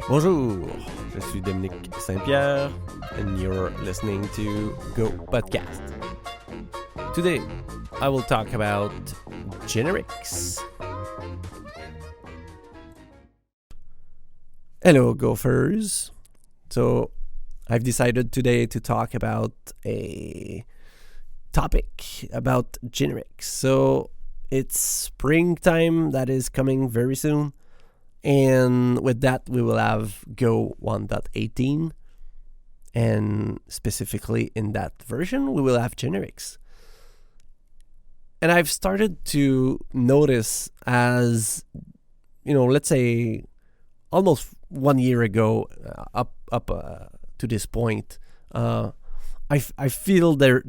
Bonjour, je suis Dominique St-Pierre, and you're listening to Go Podcast. Today, I will talk about generics. Hello, Gophers. So, I've decided today to talk about a topic about generics. So, it's springtime that is coming very soon. And with that, we will have Go 1.18. And specifically in that version, we will have generics. And I've started to notice as, let's say almost 1 year ago, up to this point, I feel there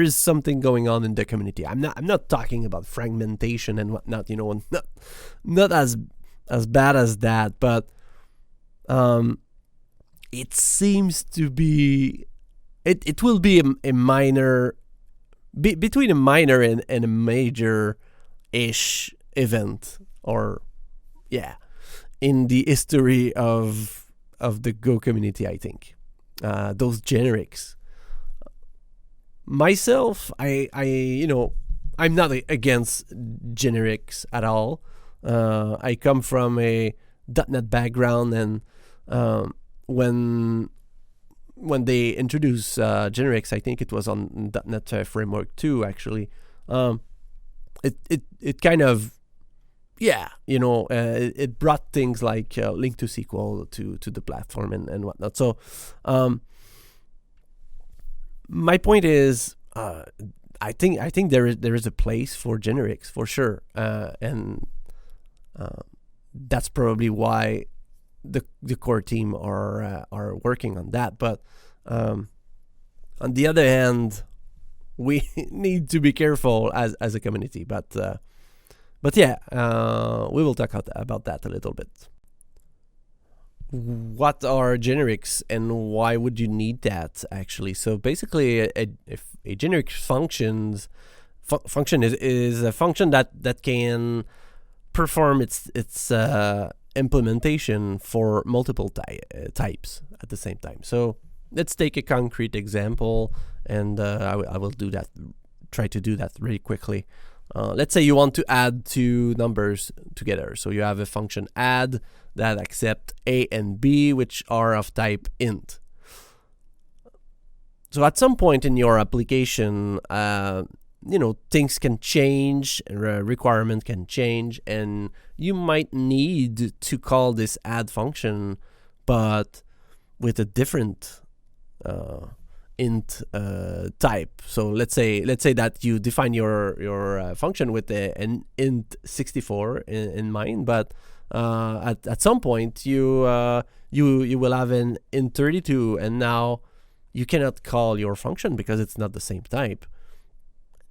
is something going on in the community. I'm not talking about fragmentation and whatnot, not as bad as that, but it seems to be it will be a minor between a minor and a major ish event, or in the history of the Go community. I think those generics. Myself, I'm not against generics at all. I come from a .NET background, and when they introduced generics, I think it was on .NET Framework 2 actually. It kind of it brought things like link to SQL to the platform and whatnot. So my point is, I think there is a place for generics for sure, and that's probably why the core team are working on that. But on the other hand, we need to be careful as a community. But we will talk about that a little bit. What are generics and why would you need that actually? So basically, if a generic function is a function that can perform its implementation for multiple types at the same time. So let's take a concrete example, and I will do that. Try to do that really quickly. Let's say you want to add two numbers together. So you have a function add that accepts a and b, which are of type int. So at some point in your application, things can change, requirement can change, and you might need to call this add function, but with a different int type. So let's say that you define your function with an int 64 in mind, but at some point you will have an int 32, and now you cannot call your function because it's not the same type.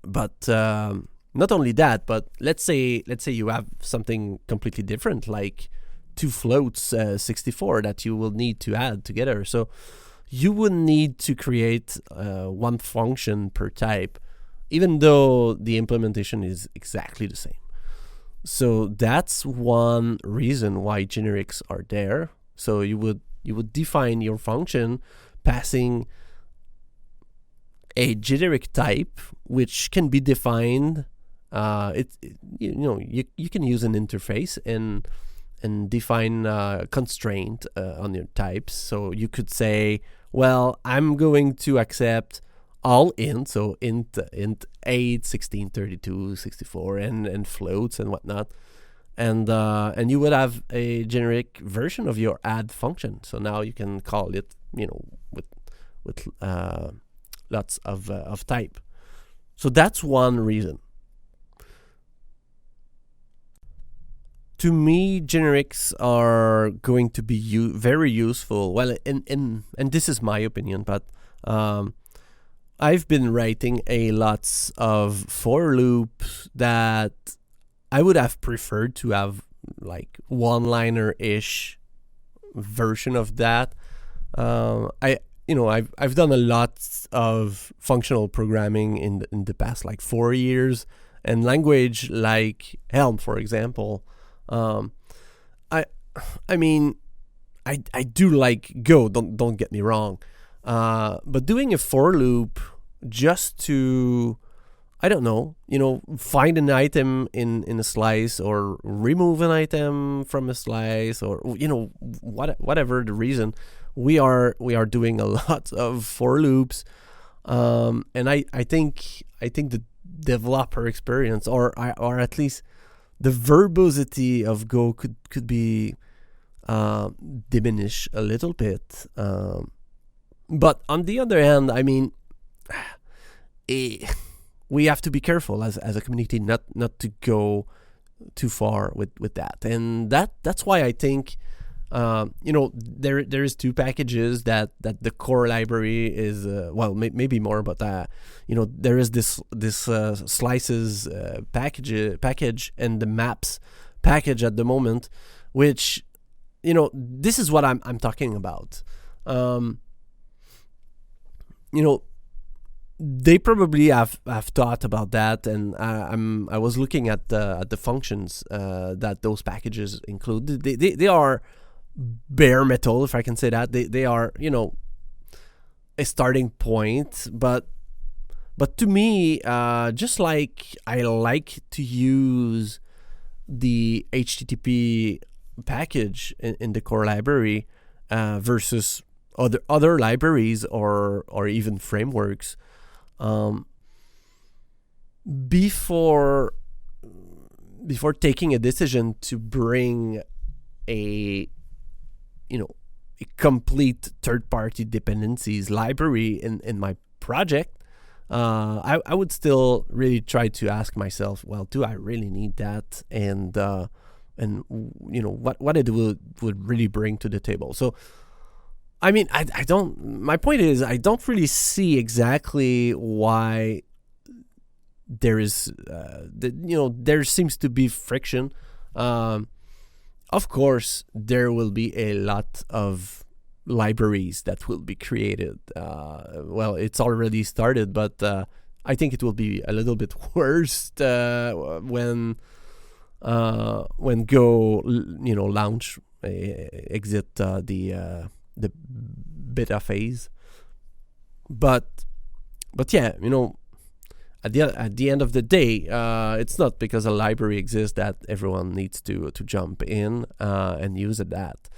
But not only that, but let's say you have something completely different, like two floats 64 that you will need to add together. So you would need to create one function per type, even though the implementation is exactly the same. So that's one reason why generics are there. So you would define your function passing a generic type, which can be defined. You can use an interface and define constraint on your types. So you could say, well, I'm going to accept all int, so int 8, 16, 32, 64, and floats and whatnot. And you would have a generic version of your add function. So now you can call it, with lots of type. So that's one reason. To me, generics are going to be very useful. Well, and this is my opinion, but I've been writing a lots of for loops that I would have preferred to have like one-liner-ish version of that. I've done a lot of functional programming in the past like 4 years, and language like Helm, for example. I mean, I do like Go. Don't get me wrong, but doing a for loop just to, I don't know, find an item in a slice, or remove an item from a slice, or whatever the reason, we are doing a lot of for loops, and I think the developer experience, or at least the verbosity of Go could be diminished a little bit. But on the other hand, I mean, we have to be careful as a community not to go too far with that, and that's why I think there is two packages that the core library is maybe more, but there is this slices package and the maps package at the moment, which this is what I'm talking about. They probably have thought about that, and I was looking at the functions that those packages include. They are bare metal, if I can say that. They are a starting point, but to me, just like I like to use the HTTP package in the core library versus other libraries or even frameworks. Before taking a decision to bring a complete third-party dependencies library in my project, I would still really try to ask myself, well, do I really need that? And what it would really bring to the table. So I mean, I don't. My point is, I don't really see exactly why there is, there seems to be friction. Of course, there will be a lot of libraries that will be created. It's already started, but I think it will be a little bit worse when Go, launch, exit the beta phase, but yeah, at the end of the day, it's not because a library exists that everyone needs to jump in and use that.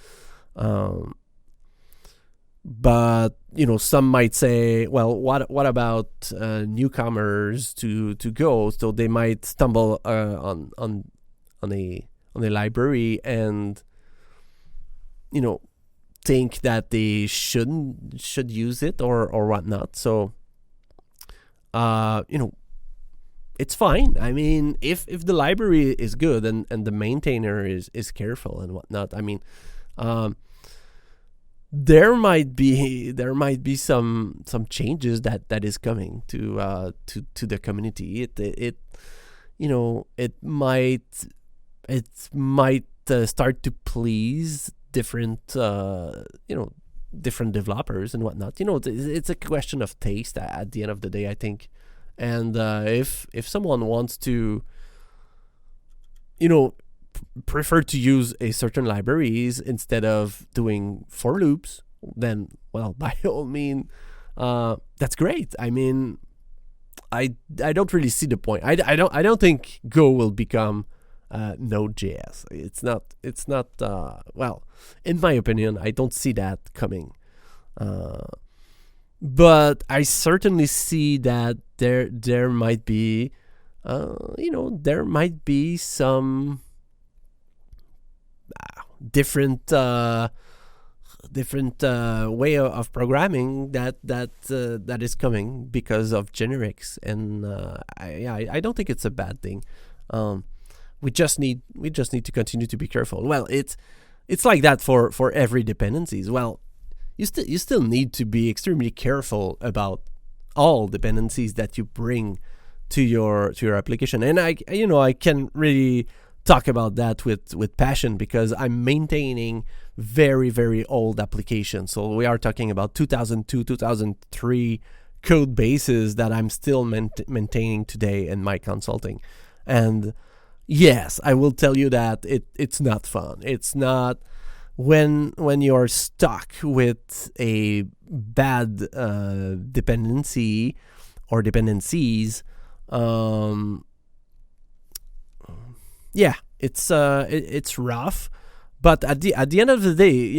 But some might say, well, what about newcomers to Go? So they might stumble on a library and think that they should use it or whatnot. So it's fine. I mean, if the library is good and the maintainer is careful and whatnot, I mean, there might be some changes that is coming to the community. It might start to please different developers and whatnot. It's a question of taste at the end of the day, I think. And if someone wants to prefer to use a certain libraries instead of doing for loops, then by all means, that's great. I mean, I don't really see the point. I don't think Go will become Node.js. It's not in my opinion, I don't see that coming. But I certainly see that there might be some different way of programming that is coming because of generics, and I don't think it's a bad thing. We just need to continue to be careful. Well, it's like that for every dependencies. Well, you still need to be extremely careful about all dependencies that you bring to your application. And I can really talk about that with passion because I'm maintaining very, very old applications. So we are talking about 2002, 2003 code bases that I'm still maintaining today in my consulting. And yes, I will tell you that it's not fun. It's not when you're stuck with a bad dependency or dependencies, um, yeah, it's rough. But at the end of the day,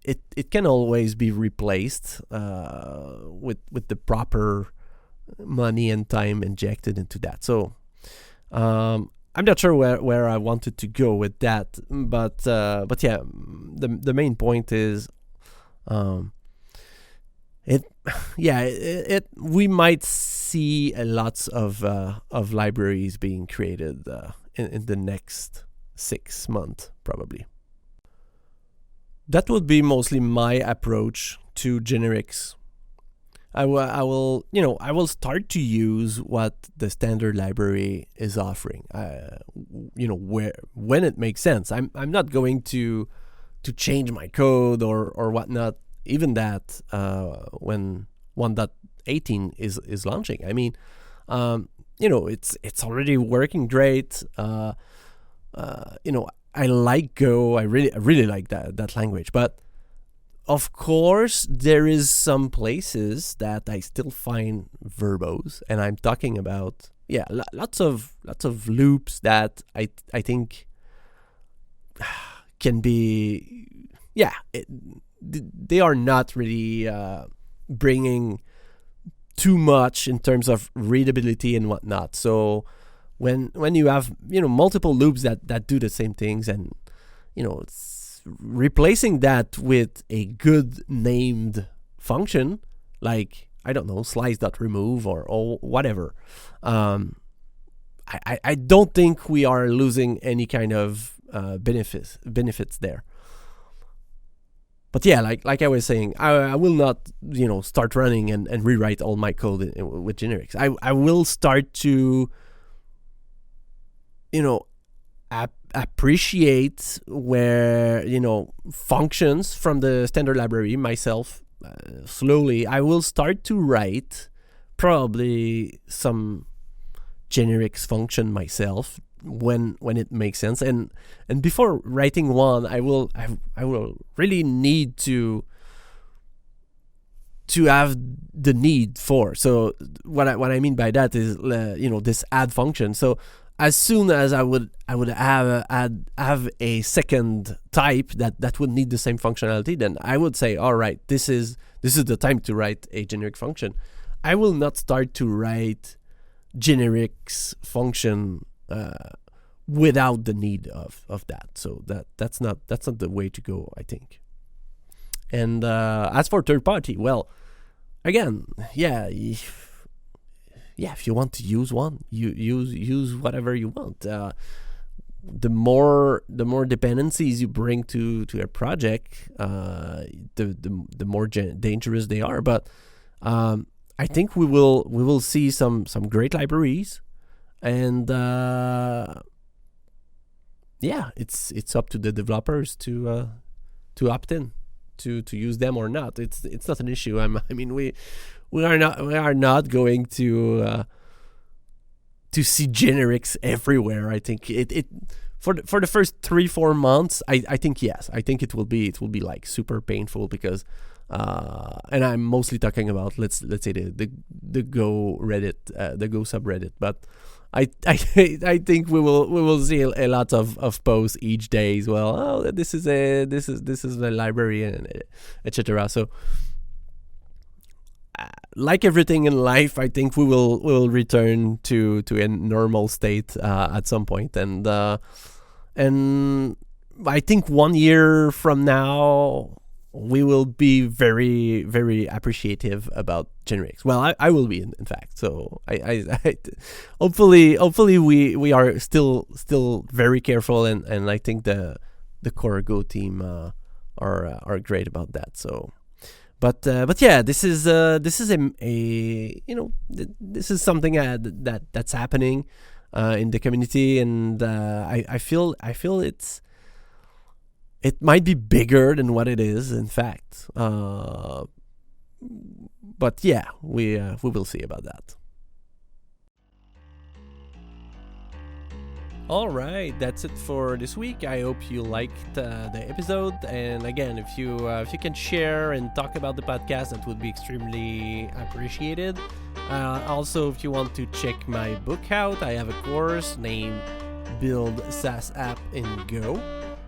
it can always be replaced with the proper money and time injected into that. So I'm not sure where I wanted to go with that, but yeah, the main point is, we might see lots of libraries being created in the next 6 months probably. That would be mostly my approach to generics. I will start to use what the standard library is offering. When it makes sense. I'm not going to change my code or whatnot. Even that when 1.18 is launching. I mean, it's already working great. I like Go. I really like that language. But of course, there is some places that I still find verbose, and I'm talking about lots of loops that I think can be they are not really bringing too much in terms of readability and whatnot. So when you have multiple loops that do the same things, and it's replacing that with a good named function like, I don't know, slice.remove or whatever, I don't think we are losing any kind of benefits there. But yeah, like I was saying, I will not start running and rewrite all my code with generics. I will start to appreciate where functions from the standard library myself. Slowly I will start to write probably some generics function myself when it makes sense, and before writing one, I will really need to have the need for. So what I mean by that is this add function. So as soon as I would have a second type that would need the same functionality, then I would say, all right, this is the time to write a generic function. I will not start to write generics function without the need of that. So that's not the way to go, I think. And as for third party, well, again, if you want to use one, you use whatever you want. The more dependencies you bring to a project, the more dangerous they are. But I think we will see some great libraries, and it's up to the developers to opt in to use them or not. It's not an issue. I mean we are not going to see generics everywhere. I think it for the first 3-4 months. I think yes. I think it will be like super painful because and I'm mostly talking about let's say the Go Reddit, the Go subreddit. But I think we will see a lot of posts each day as well. Oh, this is the library, and etc. So like everything in life, I think we will return to a normal state at some point, and I think 1 year from now we will be very, very appreciative about generics. Well, I will be in fact. So I hopefully we are still very careful, and I think the core Go team are great about that. So. But yeah, this is this is something that's happening in the community, and I feel it might be bigger than what it is, in fact. But yeah, we will see about that. All right, that's it for this week. I hope you liked the episode. And again, if you can share and talk about the podcast, that would be extremely appreciated. Also, if you want to check my book out, I have a course named Build SaaS App in Go.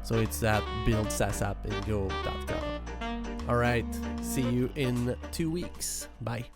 So it's at buildsasappingo.com. All right, see you in 2 weeks. Bye.